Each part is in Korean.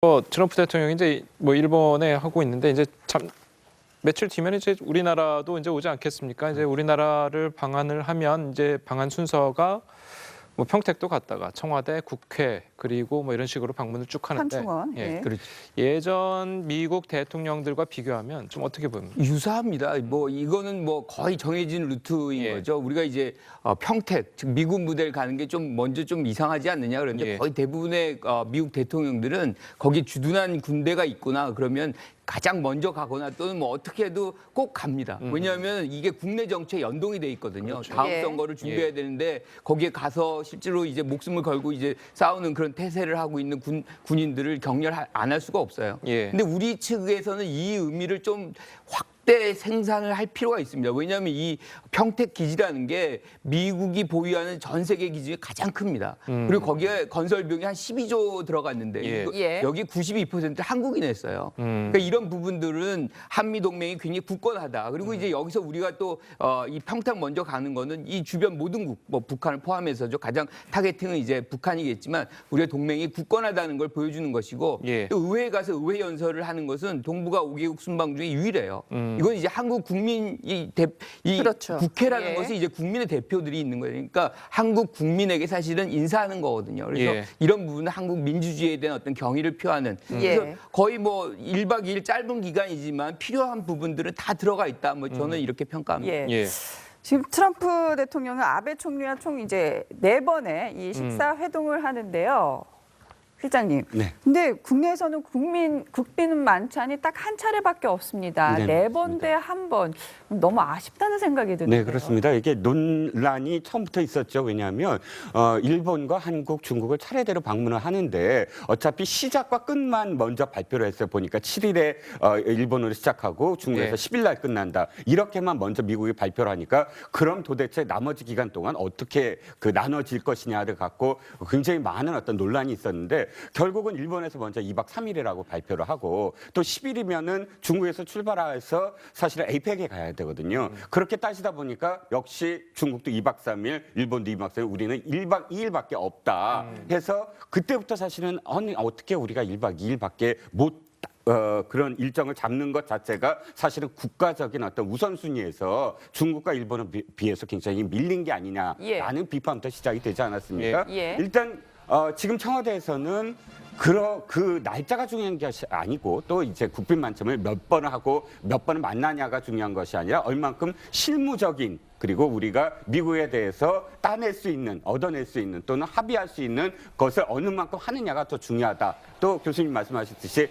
트럼프 대통령이 이제 뭐 일본에 하고 있는데 이제 참 며칠 뒤면 이제 우리나라도 이제 오지 않겠습니까? 이제 우리나라를 방한을 하면 이제 방한 순서가 뭐 평택도 갔다가 청와대, 국회 그리고 뭐 이런 식으로 방문을 쭉 하는데 한충원. 예. 예. 그렇죠. 예전 미국 대통령들과 비교하면 좀 어떻게 보입니까? 유사합니다. 뭐 이거는 뭐 거의 정해진 루트인 예. 거죠. 우리가 이제 평택, 즉 미군 부대를 가는 게 좀 먼저 좀 이상하지 않느냐 그런데 예. 거의 대부분의 미국 대통령들은 거기 주둔한 군대가 있구나 그러면 가장 먼저 가거나 또는 뭐 어떻게 해도 꼭 갑니다. 왜냐하면 이게 국내 정치에 연동이 돼 있거든요. 그렇죠. 다음 예. 선거를 준비해야 되는데 거기에 가서 실제로 이제 목숨을 걸고 이제 싸우는 그런 태세를 하고 있는 군인들을 격렬 안 할 수가 없어요. 예. 근데 우리 측에서는 이 의미를 좀 확대 생산을 할 필요가 있습니다. 왜냐하면 이 평택 기지라는 게 미국이 보유하는 전 세계 기지 중에 가장 큽니다. 그리고 거기에 건설 비용이 한 12조 들어갔는데 예. 이거 예. 여기 92% 한국이 냈어요. 그러니까 이런 부분들은 한미 동맹이 굉장히 굳건하다. 그리고 이제 여기서 우리가 또 이 평택 먼저 가는 거는 이 주변 모든 국, 뭐 북한을 포함해서죠. 가장 타겟팅은 이제 북한이겠지만 우리의 동맹이 굳건하다는 걸 보여주는 것이고 예. 또 의회에 가서 의회 연설을 하는 것은 동북아 5개국 순방 중에 유일해요. 이건 이제 한국 국민 이 그렇죠. 국회라는 예. 것이 이제 국민의 대표들이 있는 거예요. 그러니까 한국 국민에게 사실은 인사하는 거거든요. 그래서 예. 이런 부분은 한국 민주주의에 대한 어떤 경의를 표하는 그래서 예. 거의 뭐 1박 2일 짧은 기간이지만 필요한 부분들은 다 들어가 있다. 뭐 저는 이렇게 평가합니다. 예. 예. 지금 트럼프 대통령은 아베 총리와 총 이제 4번의 이 식사 회동을 하는데요. 실장님. 네. 근데 국내에서는 국빈 만찬이 딱 한 차례밖에 없습니다. 네, 4번 대 1번. 너무 아쉽다는 생각이 드는데요. 네, 그렇습니다. 이게 논란이 처음부터 있었죠. 왜냐하면 일본과 한국, 중국을 차례대로 방문을 하는데 어차피 시작과 끝만 먼저 발표를 했어요. 보니까 7일에 일본으로 시작하고 중국에서 네. 10일 날 끝난다. 이렇게만 먼저 미국이 발표를 하니까 그럼 도대체 나머지 기간 동안 어떻게 그 나눠질 것이냐를 갖고 굉장히 많은 어떤 논란이 있었는데 결국은 일본에서 먼저 2박 3일이라고 발표를 하고 또 10일이면은 중국에서 출발해서 사실은 에이펙에 가야 되거든요. 그렇게 따지다 보니까 역시 중국도 2박 3일, 일본도 2박 3일, 우리는 1박 2일밖에 없다 해서 그때부터 사실은 아니, 어떻게 우리가 1박 2일밖에 못 그런 일정을 잡는 것 자체가 사실은 국가적인 어떤 우선순위에서 중국과 일본에 비해서 굉장히 밀린 게 아니냐라는 예. 비판부터 시작이 되지 않았습니까? 예. 일단 지금 청와대에서는 그 날짜가 중요한 것이 아니고 또 이제 국빈 만찬을 몇 번을 하고 몇 번을 만나냐가 중요한 것이 아니라 얼만큼 실무적인 그리고 우리가 미국에 대해서 따낼 수 있는, 얻어낼 수 있는 또는 합의할 수 있는 것을 어느 만큼 하느냐가 더 중요하다. 또 교수님 말씀하셨듯이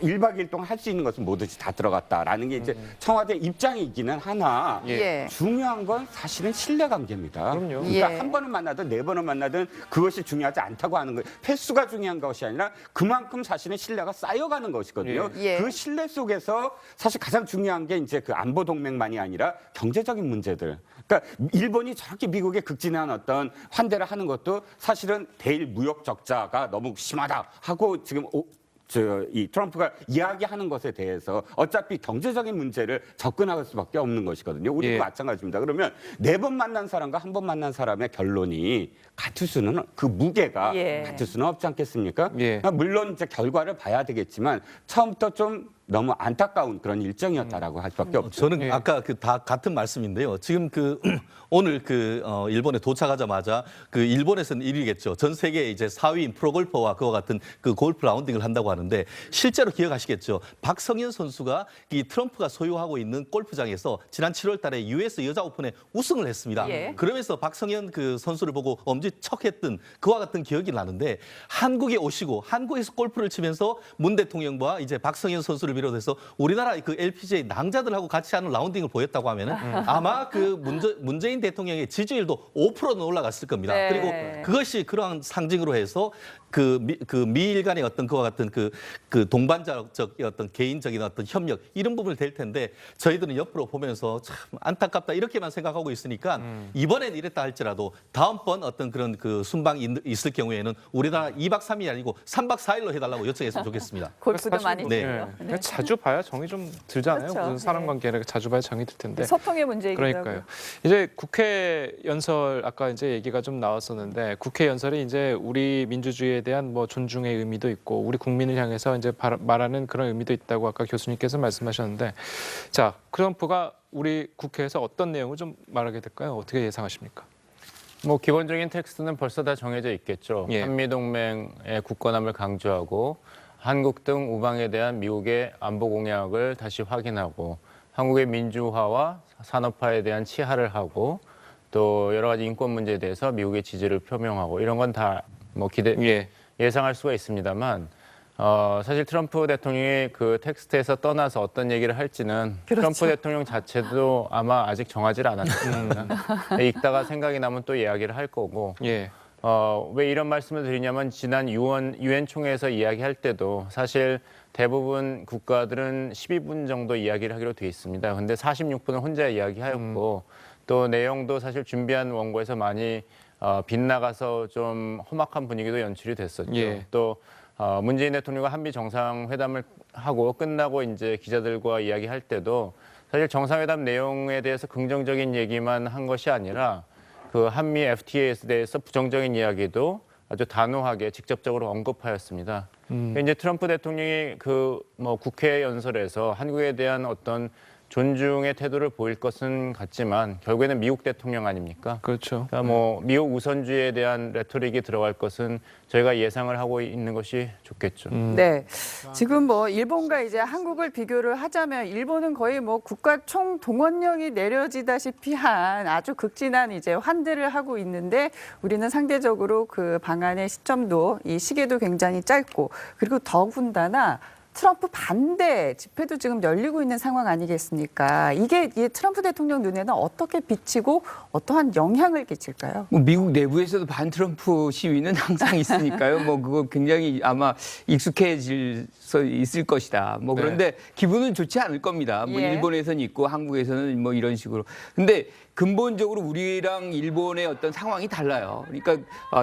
1박 2일 동안 할 수 있는 것은 뭐든지 다 들어갔다라는 게 이제 청와대 입장이기는 하나 예. 중요한 건 사실은 신뢰관계입니다. 그럼요. 그러니까 예. 한 번을 만나든 4번을 만나든 그것이 중요하지 않다고 하는 거예요. 횟수가 중요한 것이 아니라 그만큼 사실은 신뢰가 쌓여가는 것이거든요. 예. 그 신뢰 속에서 사실 가장 중요한 게 이제 그 안보 동맹만이 아니라 경제적인 문제들. 그러니까 일본이 저렇게 미국에 극진한 어떤 환대를 하는 것도 사실은 대일 무역 적자가 너무 심하다 하고 지금 이 트럼프가 이야기하는 것에 대해서 어차피 경제적인 문제를 접근할 수밖에 없는 것이거든요. 우리도 예. 마찬가지입니다. 그러면 4번 만난 사람과 한 번 만난 사람의 결론이 같을 수는 그 무게가 예. 같을 수는 없지 않겠습니까? 예. 물론 이제 결과를 봐야 되겠지만 처음부터 좀 너무 안타까운 그런 일정이었다라고 할 수밖에 없죠. 저는 예. 아까 그 다 같은 말씀인데요. 지금 오늘 일본에 도착하자마자 일본에서는 1위겠죠. 전 세계 이제 4위인 프로골퍼와 그와 같은 그 골프 라운딩을 한다고 하는데 실제로 기억하시겠죠. 박성현 선수가 이 트럼프가 소유하고 있는 골프장에서 지난 7월달에 US 여자 오픈에 우승을 했습니다. 예. 그러면서 박성현 그 선수를 보고 엄지척했던 그와 같은 기억이 나는데 한국에 오시고 한국에서 골프를 치면서 문 대통령과 이제 박성현 선수를 비롯해서 우리나라 그 LPGA 낭자들하고 같이 하는 라운딩을 보였다고 하면은 아마 그 문재인 대통령의 지지율도 5%는 올라갔을 겁니다. 네. 그리고 그것이 그러한 상징으로 해서 그 미일 간의 어떤 그와 같은 그 동반자적 어떤 개인적인 어떤 협력 이런 부분을 될 텐데 저희들은 옆으로 보면서 참 안타깝다 이렇게만 생각하고 있으니까 이번엔 이랬다 할지라도 다음번 어떤 그런 그 순방이 있을 경우에는 우리나라 2박 3일이 아니고 3박 4일로 해달라고 요청했으면 좋겠습니다. 골프도 사실 많이 뭐, 네. 치고요. 예. 자주 봐야 정이 좀 들잖아요. 그렇죠. 무슨 사람 관계를 자주 봐야 정이 들 텐데. 소통의 문제이기도 그러니까요. 하고. 이제 국회 연설 아까 이제 얘기가 좀 나왔었는데 국회 연설이 이제 우리 민주주의에 대한 뭐 존중의 의미도 있고 우리 국민을 향해서 이제 말하는 그런 의미도 있다고 아까 교수님께서 말씀하셨는데 자, 트럼프가 우리 국회에서 어떤 내용을 좀 말하게 될까요? 어떻게 예상하십니까? 뭐 기본적인 텍스트는 벌써 다 정해져 있겠죠. 예. 한미동맹의 굳건함을 강조하고 한국 등 우방에 대한 미국의 안보 공약을 다시 확인하고 한국의 민주화와 산업화에 대한 치하를 하고 또 여러 가지 인권 문제에 대해서 미국의 지지를 표명하고 이런 건 다 뭐 예상할 수가 있습니다만 사실 트럼프 대통령이 그 텍스트에서 떠나서 어떤 얘기를 할지는 그렇죠. 트럼프 대통령 자체도 아마 아직 정하지 않았을 겁니다. 읽다가 생각이 나면 또 이야기를 할 거고 예. 왜 이런 말씀을 드리냐면 지난 유엔 총회에서 이야기할 때도 사실 대부분 국가들은 12분 정도 이야기를 하기로 돼 있습니다. 근데 46분을 혼자 이야기하였고 또 내용도 사실 준비한 원고에서 많이 빗나가서 좀 험악한 분위기도 연출이 됐었죠. 예. 또 문재인 대통령과 한미 정상회담을 하고 끝나고 이제 기자들과 이야기할 때도 사실 정상회담 내용에 대해서 긍정적인 얘기만 한 것이 아니라 그 한미 FTA에 대해서 부정적인 이야기도 아주 단호하게 직접적으로 언급하였습니다. 이제 트럼프 대통령이 그 뭐 국회 연설에서 한국에 대한 어떤 존중의 태도를 보일 것은 같지만 결국에는 미국 대통령 아닙니까? 그렇죠. 그러니까 뭐 미국 우선주의에 대한 레토릭이 들어갈 것은 저희가 예상을 하고 있는 것이 좋겠죠. 네, 지금 뭐 일본과 이제 한국을 비교를 하자면 일본은 거의 뭐 국가 총 동원령이 내려지다시피 한 아주 극진한 이제 환대를 하고 있는데 우리는 상대적으로 그 방안의 시점도 이 시계도 굉장히 짧고 그리고 더군다나 트럼프 반대 집회도 지금 열리고 있는 상황 아니겠습니까? 이게 이 트럼프 대통령 눈에는 어떻게 비치고 어떠한 영향을 끼칠까요? 뭐 미국 내부에서도 반 트럼프 시위는 항상 있으니까요. 뭐 그거 굉장히 아마 익숙해질 수 있을 것이다. 뭐 그런데 기분은 좋지 않을 겁니다. 뭐 예. 일본에서는 있고 한국에서는 뭐 이런 식으로. 근데 근본적으로 우리랑 일본의 어떤 상황이 달라요. 그러니까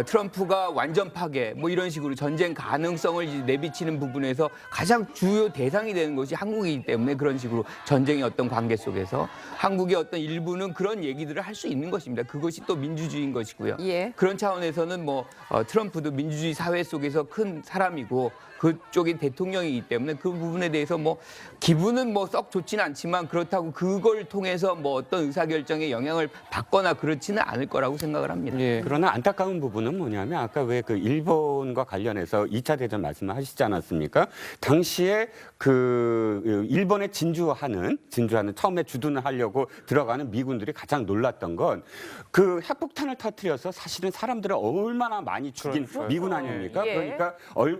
트럼프가 완전 파괴 뭐 이런 식으로 전쟁 가능성을 이제 내비치는 부분에서 가장 주요 대상이 되는 것이 한국이기 때문에 그런 식으로 전쟁의 어떤 관계 속에서 한국의 어떤 일부는 그런 얘기들을 할 수 있는 것입니다. 그것이 또 민주주의인 것이고요. 예. 그런 차원에서는 뭐 트럼프도 민주주의 사회 속에서 큰 사람이고 그쪽이 대통령이기 때문에 그 부분에 대해서 뭐 기분은 뭐 썩 좋지는 않지만 그렇다고 그걸 통해서 뭐 어떤 의사결정에 영향을 받거나 그렇지는 않을 거라고 생각을 합니다. 예. 그러나 안타까운 부분은 뭐냐면 아까 왜 그 일본과 관련해서 2차 대전 말씀을 하시지 않았습니까? 당시에 그 일본에 진주하는 처음에 주둔을 하려고 들어가는 미군들이 가장 놀랐던 건 그 핵폭탄을 터뜨려서 사실은 사람들을 얼마나 많이 죽인 미군 아닙니까? 예. 그러니까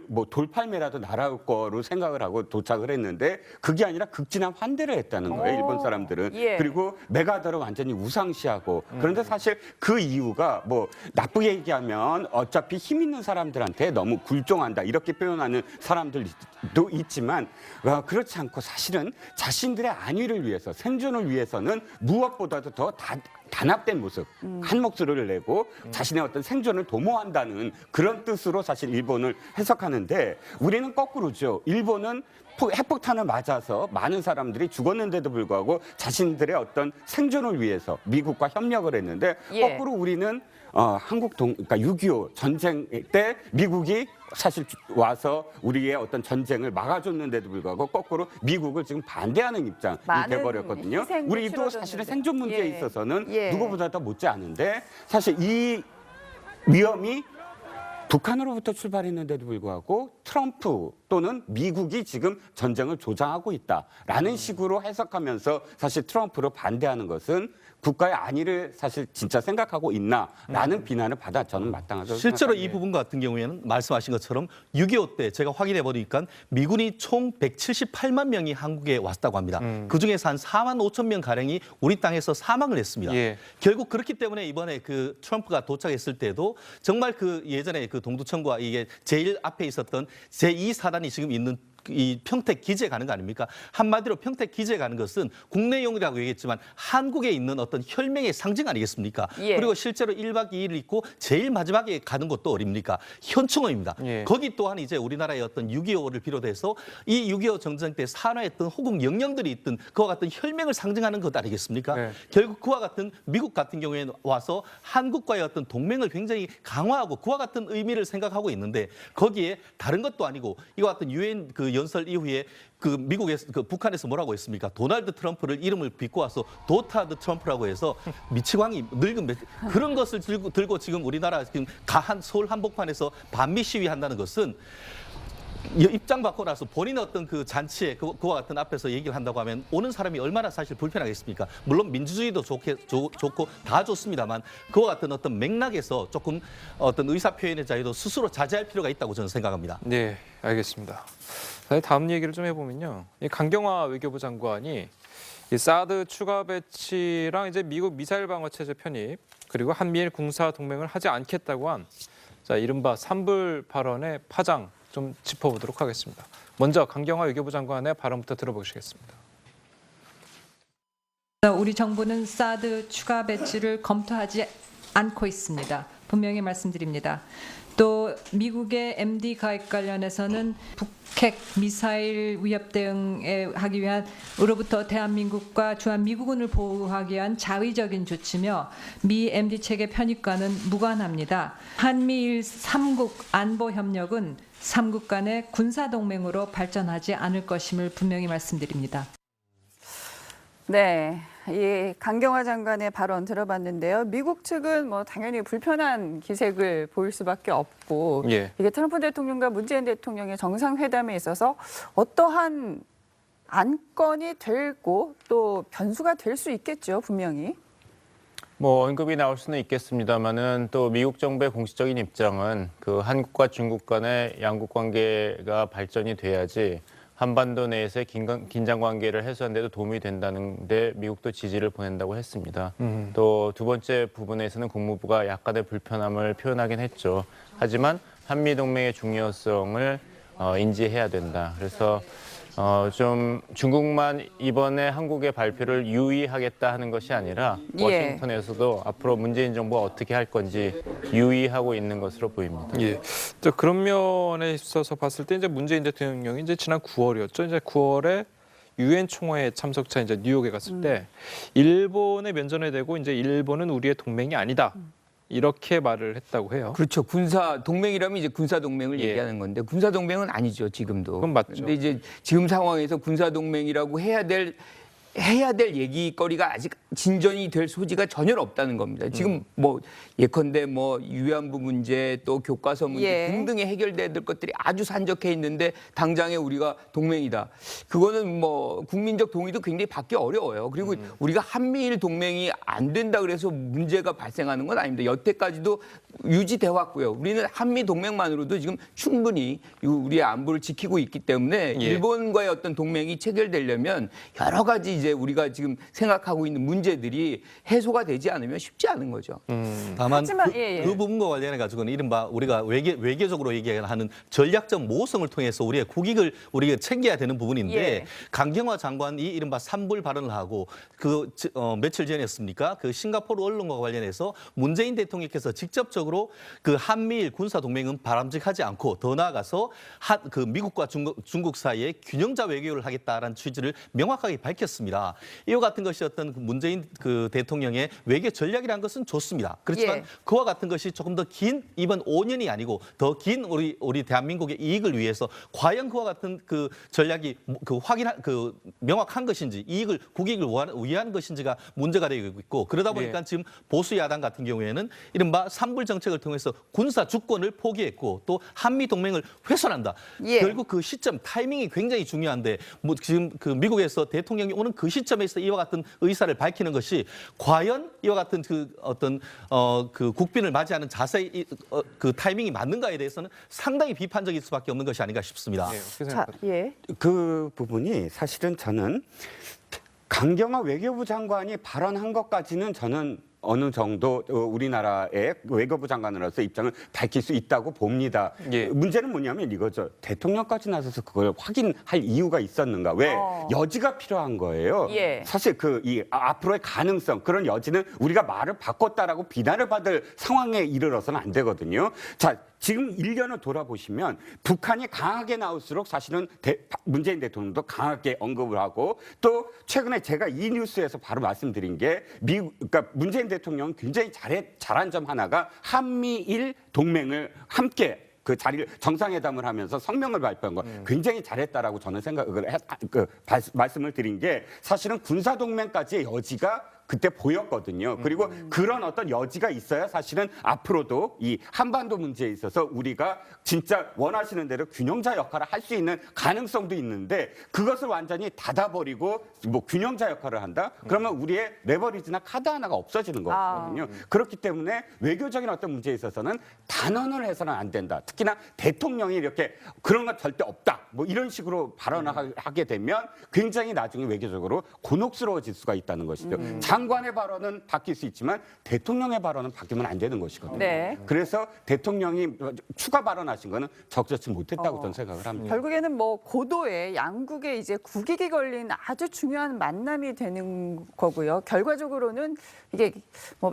뭐 돌팔매라도 날아올 거로 생각을 하고 도착을 했는데 그게 아니라 극진한 환대를 했다는 거예요. 일본 사람들은. 예. 그리고 메가더를 완전히 우상시하고 그런데 사실 그 이유가 뭐 나쁘게 얘기하면 어차피 힘 있는 사람들한테 너무 굴종한다 이렇게 표현하는 사람들도 있지만 그렇지 않고 사실은 자신들의 안위를 위해서 생존을 위해서는 무엇보다도 더 단합된 모습, 한 목소리를 내고 자신의 어떤 생존을 도모한다는 그런 뜻으로 사실 일본을 해석하는데 우리는 거꾸로죠. 일본은 핵폭탄을 맞아서 많은 사람들이 죽었는데도 불구하고 자신들의 어떤 생존을 위해서 미국과 협력을 했는데 예. 거꾸로 우리는 그러니까 6.25 전쟁 때 미국이 사실 와서 우리의 어떤 전쟁을 막아줬는데도 불구하고 거꾸로 미국을 지금 반대하는 입장이 많은 돼버렸거든요. 희생도 우리도 치러졌는데. 사실은 생존 문제에 예. 있어서는 예. 누구보다 더 못지 않은데 사실 이 위험이 북한으로부터 출발했는데도 불구하고 트럼프 또는 미국이 지금 전쟁을 조장하고 있다라는 식으로 해석하면서 사실 트럼프로 반대하는 것은 국가의 안위를 사실 진짜 생각하고 있나라는 비난을 받아 저는 마땅하다고 실제로 이 생각합니다. 부분 같은 경우에는 말씀하신 것처럼 6.25 때 제가 확인해 보니까 미군이 총 178만 명이 한국에 왔다고 합니다. 그중에서 한 4만 5천 명 가량이 우리 땅에서 사망을 했습니다. 예. 결국 그렇기 때문에 이번에 그 트럼프가 도착했을 때도 정말 그 예전에 그 동두천과 이게 제일 앞에 있었던 제2사단이 지금 있는 이 평택 기지에 가는 거 아닙니까? 한마디로 평택 기지에 가는 것은 국내용이라고 얘기했지만 한국에 있는 어떤 혈맹의 상징 아니겠습니까? 예. 그리고 실제로 1박 2일을 있고 제일 마지막에 가는 곳도 어딥니까? 현충원입니다. 예. 거기 또한 이제 우리나라의 어떤 6.25를 비롯해서 이 6.25 전쟁 때 산화했던 호국 영령들이 있던 그와 같은 혈맹을 상징하는 것 아니겠습니까? 네. 결국 그와 같은 미국 같은 경우에 와서 한국과의 어떤 동맹을 굉장히 강화하고 그와 같은 의미를 생각하고 있는데 거기에 다른 것도 아니고 이와 같은 유엔 그 연설 이후에 그 미국에서 그 북한에서 뭐라고 했습니까? 도널드 트럼프를 이름을 빚고 와서 도타드 트럼프라고 해서 미치광이 늙은 그런 것을 들고 지금 우리나라 지금 서울 한복판에서 반미 시위한다는 것은 입장 바꿔 나서 본인 어떤 그 잔치에 그와 같은 앞에서 얘기를 한다고 하면 오는 사람이 얼마나 사실 불편하겠습니까? 물론 민주주의도 좋고 다 좋습니다만 그와 같은 어떤 맥락에서 조금 어떤 의사 표현의 자유도 스스로 자제할 필요가 있다고 저는 생각합니다. 네, 알겠습니다. 다음 얘기를 좀 해보면요. 이 강경화 외교부 장관이 이 사드 추가 배치랑 이제 미국 미사일 방어 체제 편입 그리고 한미일 군사 동맹을 하지 않겠다고 한 이른바 산불 발언의 파장 좀 짚어보도록 하겠습니다. 먼저 강경화 외교부 장관의 발언부터 들어보시겠습니다. 우리 정부는 사드 추가 배치를 검토하지 않고 있습니다. 분명히 말씀드립니다. 또 미국의 MD 가입 관련해서는 북핵 미사일 위협 대응에 하기 위한 으로부터 대한민국과 주한미군을 보호하기 위한 자의적인 조치며 미 MD 체계 편입과는 무관합니다. 한미일 3국 안보 협력은 3국 간의 군사 동맹으로 발전하지 않을 것임을 분명히 말씀드립니다. 네, 이 강경화 장관의 발언 들어봤는데요. 미국 측은 뭐 당연히 불편한 기색을 보일 수밖에 없고 예. 이게 트럼프 대통령과 문재인 대통령의 정상회담에 있어서 어떠한 안건이 되고 또 변수가 될 수 있겠죠, 분명히. 뭐 언급이 나올 수는 있겠습니다만은 또 미국 정부의 공식적인 입장은 그 한국과 중국 간의 양국 관계가 발전이 돼야지 한반도 내에서의 긴장 관계를 해소하는 데도 도움이 된다는데 미국도 지지를 보낸다고 했습니다. 또 두 번째 부분에서는 국무부가 약간의 불편함을 표현하긴 했죠. 하지만 한미 동맹의 중요성을 인지해야 된다. 그래서 좀 중국만 이번에 한국의 발표를 유의하겠다 하는 것이 아니라 워싱턴에서도 앞으로 문재인 정부가 어떻게 할 건지 유의하고 있는 것으로 보입니다. 예. 또 그런 면에 있어서 봤을 때 이제 문재인 대통령이 이제 지난 9월이었죠. 이제 9월에 유엔 총회에 참석차 이제 뉴욕에 갔을 때 일본에 면전에 대고 이제 일본은 우리의 동맹이 아니다. 이렇게 말을 했다고 해요. 그렇죠. 군사 동맹이라면 이제 군사 동맹을 예. 얘기하는 건데 군사 동맹은 아니죠, 지금도. 그건 맞죠. 근데 이제 지금 상황에서 군사 동맹이라고 해야 될 얘기거리가 아직 진전이 될 소지가 전혀 없다는 겁니다. 지금 뭐 예컨대 뭐 위안부 문제 또 교과서 문제 등등의 해결돼야 될 것들이 아주 산적해 있는데 당장에 우리가 동맹이다. 그거는 뭐 국민적 동의도 굉장히 받기 어려워요. 그리고 우리가 한미일 동맹이 안 된다 그래서 문제가 발생하는 건 아닙니다. 여태까지도 유지돼 왔고요. 우리는 한미 동맹만으로도 지금 충분히 우리의 안보를 지키고 있기 때문에 일본과의 어떤 동맹이 체결되려면 여러 가지 이제 우리가 지금 생각하고 있는 문제들이 해소가 되지 않으면 쉽지 않은 거죠. 다만 하지만, 그 부분과 관련해 가지고는 이른바 우리가 외교적으로 얘기하는 전략적 모성을 통해서 우리의 국익을 우리가 챙겨야 되는 부분인데 강경화 장관이 이른바 산불 발언을 하고 며칠 전이었습니까? 그 싱가포르 언론과 관련해서 문재인 대통령께서 직접적으로 그 한미일 군사 동맹은 바람직하지 않고 더 나아가서 그 미국과 중국 사이에 균형자 외교를 하겠다라는 취지를 명확하게 밝혔습니다. 이와 같은 것이 어떤 문재인 그 대통령의 외교 전략이라는 것은 좋습니다. 그렇지만 그와 같은 것이 조금 더 긴 이번 5년이 아니고 더 긴 우리 대한민국의 이익을 위해서 과연 그와 같은 그 전략이 명확한 것인지 국익을 위한 것인지가 문제가 되고 있고 그러다 보니까 지금 보수 야당 같은 경우에는 이른바 산불 정책을 통해서 군사 주권을 포기했고 또 한미 동맹을 훼손한다. 결국 그 시점 타이밍이 굉장히 중요한데 지금 그 미국에서 대통령이 오는 그 시점에서 이와 같은 의사를 밝히는 것이 과연 이와 같은 그 국빈을 맞이하는 자세히 그 타이밍이 맞는가에 대해서는 상당히 비판적일 수밖에 없는 것이 아닌가 싶습니다. 자, 그 부분이 사실은 저는 강경화 외교부 장관이 발언한 것까지는 저는 어느 정도 우리나라의 외교부 장관으로서 입장을 밝힐 수 있다고 봅니다. 예. 문제는 뭐냐면 이거죠. 대통령까지 나서서 그걸 확인할 이유가 있었는가? 왜 여지가 필요한 거예요. 예. 사실 앞으로의 가능성 그런 여지는 우리가 말을 바꿨다라고 비난을 받을 상황에 이르러서는 안 되거든요. 자. 지금 1년을 돌아보시면 북한이 강하게 나올수록 사실은 문재인 대통령도 강하게 언급을 하고 또 최근에 제가 이 뉴스에서 바로 말씀드린 게 그러니까 문재인 대통령은 굉장히 잘한 점 하나가 한미일 동맹을 함께 그 자리를 정상회담을 하면서 성명을 발표한 거 굉장히 잘했다라고 저는 말씀을 드린 게 사실은 군사 동맹까지의 여지가 그때 보였거든요. 그리고 그런 어떤 여지가 있어야 사실은 앞으로도 이 한반도 문제에 있어서 우리가 진짜 원하시는 대로 균형자 역할을 할 수 있는 가능성도 있는데 그것을 완전히 닫아버리고 뭐 균형자 역할을 한다? 그러면 우리의 레버리지나 카드 하나가 없어지는 거거든요. 그렇기 때문에 외교적인 어떤 문제에 있어서는 단언을 해서는 안 된다. 특히나 대통령이 이렇게 그런 건 절대 없다. 뭐 이런 식으로 발언을 하게 되면 굉장히 나중에 외교적으로 곤혹스러워질 수가 있다는 것이죠. 장관의 발언은 바뀔 수 있지만 대통령의 발언은 바뀌면 안 되는 것이거든요. 네. 그래서 대통령이 추가 발언하신 거는 적절치 못했다고 저는 생각을 합니다. 결국에는 뭐 고도의 양국의 이제 국익이 걸린 아주 중요한 만남이 되는 거고요. 결과적으로는 이게 뭐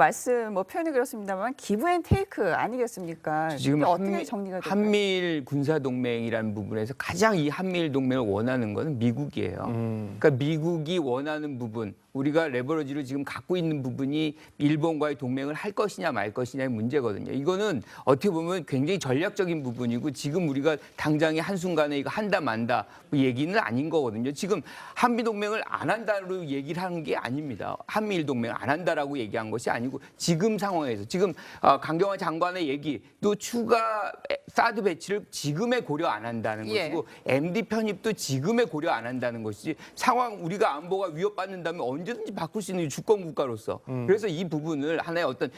표현이 그렇습니다만 기브 앤 테이크 아니겠습니까? 지금 어떻게 정리가 될까요? 한미일 군사 동맹이라는 부분에서 가장 이 한미일 동맹을 원하는 것은 미국이에요. 그러니까 미국이 원하는 부분, 우리가 레버리지를 지금 갖고 있는 부분이 일본과의 동맹을 할 것이냐 말 것이냐의 문제거든요. 이거는 어떻게 보면 굉장히 전략적인 부분이고 지금 우리가 당장에 한순간에 이거 한다 만다 얘기는 아닌 거거든요. 지금 한미 동맹을 안 한다로 얘기를 하는 게 아닙니다. 한미일 동맹 안 한다라고 얘기한 것이 아니고 지금 상황에서 지금 강경화 장관의 얘기 또 추가 사드 배치를 지금에 고려 안 한다는 것이고 MD 편입도 지금에 고려 안 한다는 것이지 상황 우리가 안보가 위협받는다면 언제든지 바꿀 수 있는 주권 국가로서 그래서 이 부분을 하나의 어떤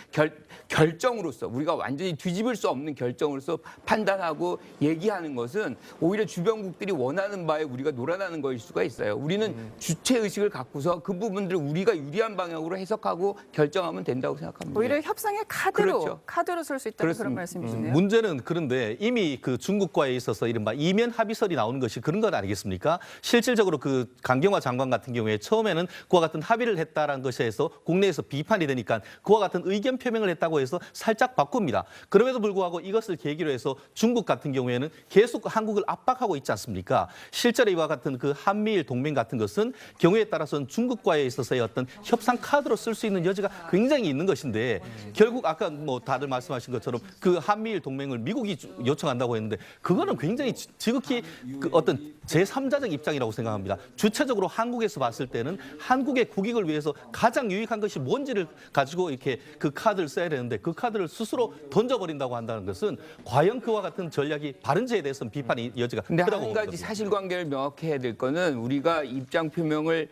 결정으로서 우리가 완전히 뒤집을 수 없는 결정으로서 판단하고 얘기하는 것은 오히려 주변국들이 원하는 바에 우리가 놀아나는 것일 수가 있어요. 우리는 주체 의식을 갖고서 그 부분들을 우리가 유리한 방향으로 해석하고 결정하면 된다고 생각합니다. 오히려 협상의 카드로 그렇죠. 쓸 수 있다는 그런 그렇습니다. 말씀이시네요. 문제는 그런데 이미 그 중국과에 있어서 이른바 이면 합의설이 나오는 것이 그런 것 아니겠습니까? 실질적으로 그 강경화 장관 같은 경우에 처음에는 그와 같은 합의를 했다라는 것에서 국내에서 비판이 되니까 그와 같은 의견 표명을 했다고 해서 살짝 바꿉니다. 그럼에도 불구하고 이것을 계기로 해서 중국 같은 경우에는 계속 한국을 압박하고 있지 않습니까? 실제로 이와 같은 그 한미일 동맹 같은 것은 경우에 따라서는 중국과에 있어서의 어떤 협상 카드로 쓸 수 있는 여지가 굉장히 있는 것인데 결국 아까 뭐 다들 말씀하신 것처럼 그 한미일 동맹을 미국이 요청한다고 했는데 그거는 굉장히 지극히 그 어떤 제3자적 입장이라고 생각합니다. 주체적으로 한국에서 봤을 때는 한국의 국익을 위해서 가장 유익한 것이 뭔지를 가지고 이렇게 그 카드를 써야 되는데 그 카드를 스스로 던져버린다고 한다는 것은 과연 그와 같은 전략이 바른지에 대해서는 비판의 여지가 근데 크다고 한 봅니다. 가지 사실관계를 명확히 해야 될 거는 우리가 입장 표명을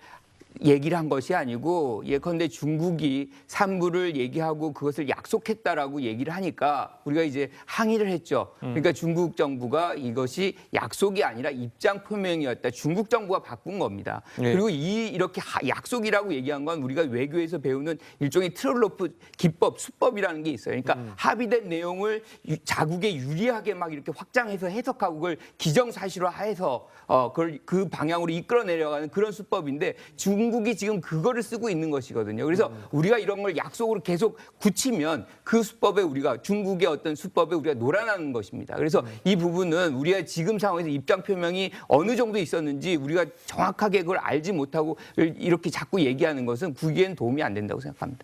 얘기를 한 것이 아니고 예컨대 중국이 산부를 얘기하고 그것을 약속했다라고 얘기를 하니까 우리가 이제 항의를 했죠. 그러니까 중국 정부가 이것이 약속이 아니라 입장 표명이었다. 중국 정부가 바꾼 겁니다. 네. 그리고 이렇게 약속이라고 얘기한 건 우리가 외교에서 배우는 일종의 트롤로프 기법, 수법이라는 게 있어요. 그러니까 합의된 내용을 자국에 유리하게 막 이렇게 확장해서 해석하고 그걸 기정사실화해서 그걸 그 방향으로 이끌어 내려가는 그런 수법인데 중국이 지금 그거를 쓰고 있는 것이거든요. 그래서 우리가 이런 걸 약속으로 계속 굳히면 그 수법에 우리가 중국의 어떤 수법에 우리가 놀아나는 것입니다. 그래서 이 부분은 우리가 지금 상황에서 입장 표명이 어느 정도 있었는지 우리가 정확하게 그걸 알지 못하고 이렇게 자꾸 얘기하는 것은 국익에는 도움이 안 된다고 생각합니다.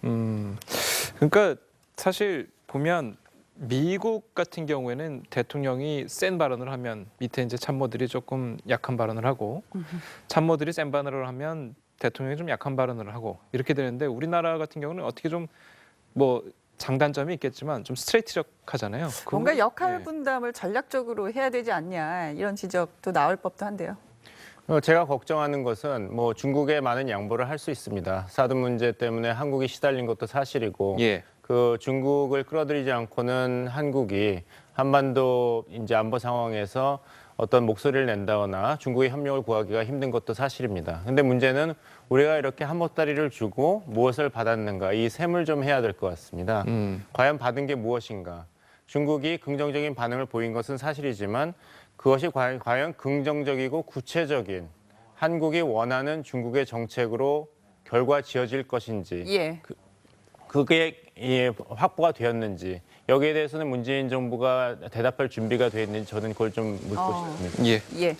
그러니까 사실 보면 미국 같은 경우에는 대통령이 센 발언을 하면 밑에 이제 참모들이 조금 약한 발언을 하고 참모들이 센 발언을 하면 대통령이 좀 약한 발언을 하고 이렇게 되는데 우리나라 같은 경우는 어떻게 좀 뭐 장단점이 있겠지만 좀 스트레이트적하잖아요. 뭔가 역할 예. 분담을 전략적으로 해야 되지 않냐 이런 지적도 나올 법도 한데요. 제가 걱정하는 것은 뭐 중국에 많은 양보를 할 수 있습니다. 사드 문제 때문에 한국이 시달린 것도 사실이고 예. 그 중국을 끌어들이지 않고는 한국이 한반도 이제 안보 상황에서 어떤 목소리를 낸다거나 중국의 협력을 구하기가 힘든 것도 사실입니다. 근데 문제는 우리가 이렇게 한보따리를 주고 무엇을 받았는가 이 셈을 좀 해야 될 것 같습니다. 과연 받은 게 무엇인가? 중국이 긍정적인 반응을 보인 것은 사실이지만 그것이 과연 긍정적이고 구체적인 한국이 원하는 중국의 정책으로 결과 지어질 것인지 예. 그게 확보가 되었는지 여기에 대해서는 문재인 정부가 대답할 준비가 되어 있는지 저는 그걸 좀 묻고 싶습니다. 예, 예.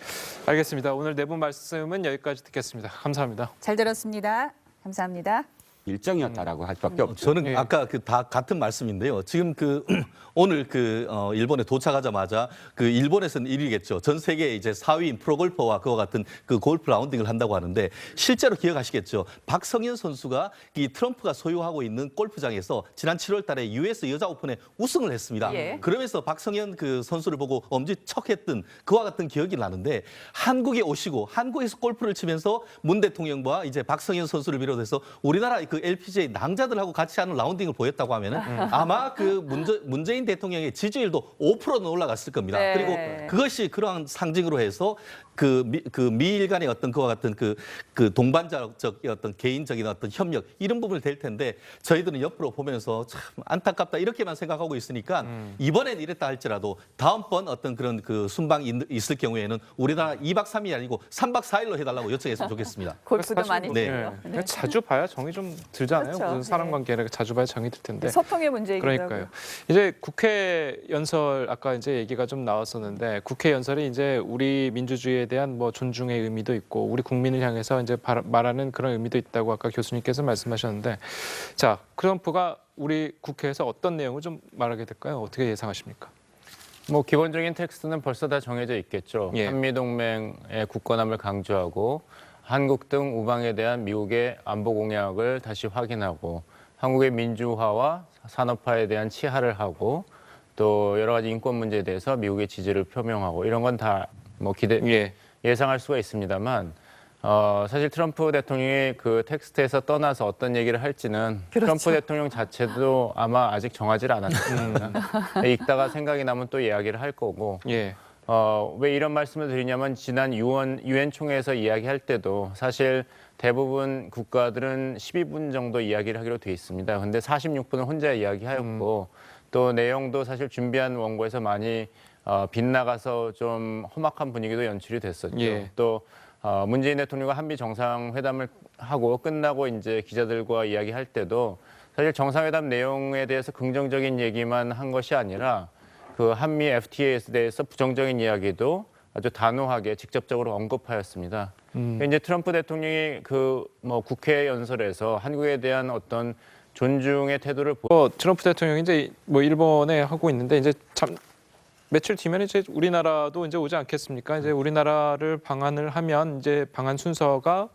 알겠습니다. 오늘 네 분 말씀은 여기까지 듣겠습니다. 감사합니다. 잘 들었습니다. 감사합니다. 일정이었다라고 할 수밖에 없죠. 저는 아까 그 다 같은 말씀인데요. 지금 그 오늘 그 일본에 도착하자마자 그 일본에서는 1위겠죠. 전 세계 이제 4위인 프로골퍼와 그와 같은 그 골프 라운딩을 한다고 하는데 실제로 기억하시겠죠. 박성현 선수가 이 트럼프가 소유하고 있는 골프장에서 지난 7월달에 US 여자 오픈에 우승을 했습니다. 예. 그러면서 박성현 그 선수를 보고 엄지척했던 그와 같은 기억이 나는데 한국에 오시고 한국에서 골프를 치면서 문 대통령과 이제 박성현 선수를 비롯해서 우리나라 그 LPGA 낭자들하고 같이 하는 라운딩을 보였다고 하면은 아마 그 문재인 대통령의 지지율도 5%는 올라갔을 겁니다. 네. 그리고 그것이 그러한 상징으로 해서 그 미일 간의 어떤 그와 같은 그 동반자적 어떤 개인적인 어떤 협력 이런 부분이 될 텐데 저희들은 옆으로 보면서 참 안타깝다 이렇게만 생각하고 있으니까 이번엔 이랬다 할지라도 다음번 어떤 그런 그 순방이 있을 경우에는 우리나라 2박 3일이 아니고 3박 4일로 해달라고 요청했으면 좋겠습니다. 골프도 사실 많이 뭐, 치고요. 예. 자주 봐야 정이 좀 들잖아요. 그렇죠. 무슨 사람 관계를 자주 봐야 정이 들 텐데. 소통의 문제이기도 그러니까요. 하고요. 이제 국회 연설 아까 이제 얘기가 좀 나왔었는데 국회 연설이 이제 우리 민주주의에 대한 뭐 존중의 의미도 있고 우리 국민을 향해서 이제 말하는 그런 의미도 있다고 아까 교수님께서 말씀하셨는데 자 트럼프가 우리 국회에서 어떤 내용을 좀 말하게 될까요? 어떻게 예상하십니까? 뭐 기본적인 텍스트는 벌써 다 정해져 있겠죠. 예. 한미동맹의 굳건함을 강조하고 한국 등 우방에 대한 미국의 안보 공약을 다시 확인하고 한국의 민주화와 산업화에 대한 치하를 하고 또 여러 가지 인권 문제에 대해서 미국의 지지를 표명하고 이런 건 다 뭐 예상할 수가 있습니다만 사실 트럼프 대통령이 그 텍스트에서 떠나서 어떤 얘기를 할지는 그렇죠. 트럼프 대통령 자체도 아마 아직 정하지를 않았습니다. 읽다가 생각이 나면 또 이야기를 할 거고 예. 왜 이런 말씀을 드리냐면 지난 유엔 총회에서 이야기할 때도 사실 대부분 국가들은 12분 정도 이야기를 하기로 돼 있습니다. 근데 46분을 혼자 이야기하였고 또 내용도 사실 준비한 원고에서 많이 빗나가서 좀 험악한 분위기도 연출이 됐었죠. 예. 또 문재인 대통령과 한미 정상회담을 하고 끝나고 이제 기자들과 이야기할 때도 사실 정상회담 내용에 대해서 긍정적인 얘기만 한 것이 아니라 그 한미 FTA에 대해서 부정적인 이야기도 아주 단호하게 직접적으로 언급하였습니다. 이제 트럼프 대통령이 그 뭐 국회 연설에서 한국에 대한 어떤 존중의 태도를 트럼프 대통령이 이제 뭐 일본에 하고 있는데 이제 참 며칠 뒤면 이제 우리나라도 이제 오지 않겠습니까? 이제 우리나라를 방한을 하면 이제 방한 순서가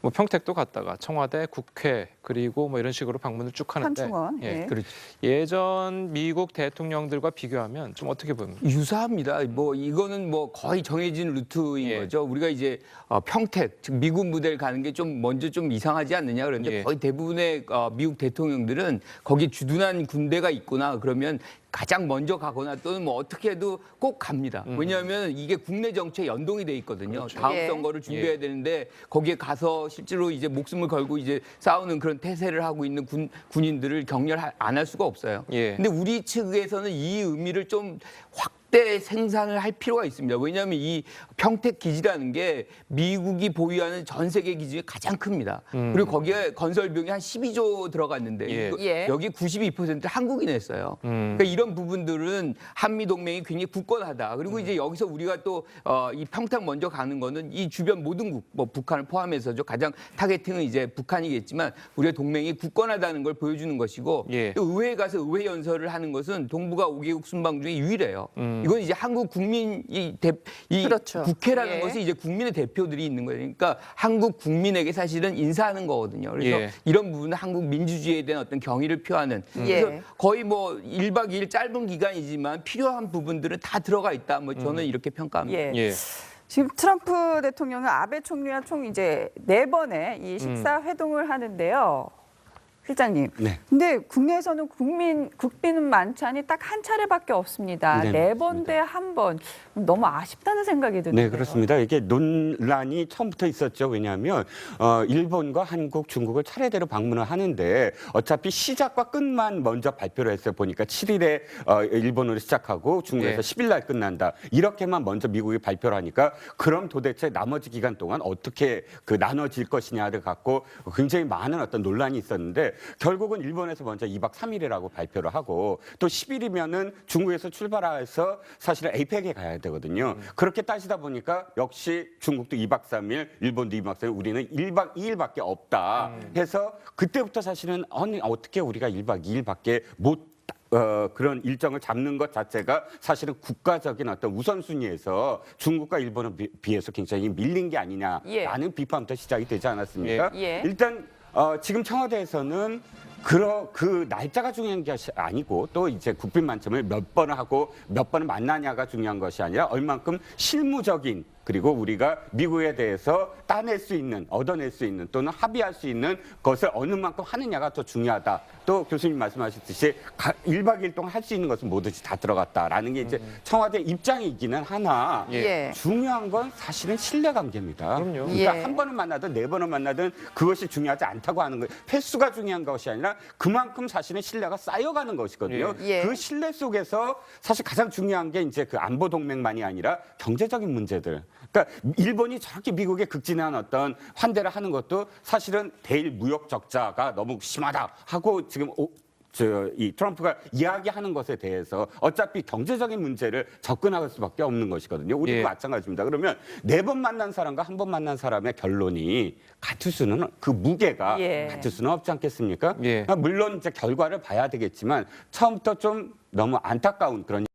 뭐 평택도 갔다가 청와대, 국회 그리고 뭐 이런 식으로 방문을 쭉 하는데 현충원. 예. 예. 그렇죠. 예전 미국 대통령들과 비교하면 좀 어떻게 봅니까? 유사합니다. 뭐 이거는 뭐 거의 정해진 루트인 예. 거죠. 우리가 이제 평택, 즉 미군 부대를 가는 게 좀 먼저 좀 이상하지 않느냐 그런데 예. 거의 대부분의 미국 대통령들은 거기 주둔한 군대가 있구나 그러면 가장 먼저 가거나 또는 뭐 어떻게 해도 꼭 갑니다. 왜냐하면 이게 국내 정치에 연동이 돼 있거든요. 다음 예. 선거를 준비해야 되는데 거기에 가서 실제로 이제 목숨을 걸고 이제 싸우는 그런 태세를 하고 있는 군인들을 격려를 안 할 수가 없어요. 예. 근데 우리 측에서는 이 의미를 좀 확대 생산을 할 필요가 있습니다. 왜냐하면 이 평택 기지라는 게 미국이 보유하는 전 세계 기지 중에 가장 큽니다. 그리고 거기에 건설 비용이 한 12조 들어갔는데 예. 예. 여기 92%를 한국이 냈어요. 그러니까 이런 부분들은 한미 동맹이 굉장히 굳건하다. 그리고 이제 여기서 우리가 또 이 평택 먼저 가는 거는 이 주변 모든 국, 뭐 북한을 포함해서죠. 가장 타겟팅은 이제 북한이겠지만 우리의 동맹이 굳건하다는 걸 보여주는 것이고 예. 또 의회에 가서 의회 연설을 하는 것은 동북아 5개국 순방 중에 유일해요. 이건 이제 한국 국민이 그렇죠. 국회라는 예. 것이 이제 국민의 대표들이 있는 거예요. 그러니까 한국 국민에게 사실은 인사하는 거거든요. 그래서 예. 이런 부분은 한국 민주주의에 대한 어떤 경의를 표하는. 그래서 예. 거의 뭐 1박 2일 짧은 기간이지만 필요한 부분들은 다 들어가 있다. 뭐 저는 이렇게 평가합니다. 예. 예. 지금 트럼프 대통령은 아베 총리와 총 이제 4번의 이 식사 회동을 하는데요. 실장님. 네. 근데 국내에서는 국빈 만찬이 딱 한 차례밖에 없습니다. 네, 네 번 대 한 번. 너무 아쉽다는 생각이 드는데요. 네, 그렇습니다. 이게 논란이 처음부터 있었죠. 왜냐하면 일본과 한국, 중국을 차례대로 방문을 하는데 어차피 시작과 끝만 먼저 발표를 했어요. 보니까 7일에 일본으로 시작하고 중국에서 네. 10일 날 끝난다. 이렇게만 먼저 미국이 발표를 하니까 그럼 도대체 나머지 기간 동안 어떻게 그 나눠질 것이냐를 갖고 굉장히 많은 어떤 논란이 있었는데 결국은 일본에서 먼저 2박 3일이라고 발표를 하고 또 10일이면은 중국에서 출발해서 사실은 에이펙에 가야 되거든요. 그렇게 따지다 보니까 역시 중국도 2박 3일, 일본도 2박 3일, 우리는 1박 2일밖에 없다 해서 그때부터 사실은 아니 어떻게 우리가 1박 2일밖에 못 그런 일정을 잡는 것 자체가 사실은 국가적인 어떤 우선순위에서 중국과 일본에 비해서 굉장히 밀린 게 아니냐라는 예. 비판부터 시작이 되지 않았습니까? 예. 일단 지금 청와대에서는 그 날짜가 중요한 것이 아니고 또 이제 국빈 만찬을 몇 번을 하고 몇 번을 만나냐가 중요한 것이 아니라 얼만큼 실무적인 그리고 우리가 미국에 대해서 따낼 수 있는, 얻어낼 수 있는 또는 합의할 수 있는 것을 어느 만큼 하느냐가 더 중요하다. 또 교수님 말씀하셨듯이 1박 2일 동안 할 수 있는 것은 뭐든지 다 들어갔다라는 게 이제 청와대 입장이기는 하나 예. 중요한 건 사실은 신뢰관계입니다. 그럼요. 그러니까 예. 한 번을 만나든 네 번을 만나든 그것이 중요하지 않다고 하는 거예요. 횟수가 중요한 것이 아니라 그만큼 사실은 신뢰가 쌓여가는 것이거든요. 예. 그 신뢰 속에서 사실 가장 중요한 게 이제 그 안보 동맹만이 아니라 경제적인 문제들. 그러니까 일본이 저렇게 미국에 극진한 어떤 환대를 하는 것도 사실은 대일 무역 적자가 너무 심하다 하고 지금 이 트럼프가 이야기하는 것에 대해서 어차피 경제적인 문제를 접근할 수밖에 없는 것이거든요. 우리도 예. 마찬가지입니다. 그러면 네 번 만난 사람과 한 번 만난 사람의 결론이 같을 수는 그 무게가 예. 같을 수는 없지 않겠습니까? 예. 물론 이제 결과를 봐야 되겠지만 처음부터 좀 너무 안타까운 그런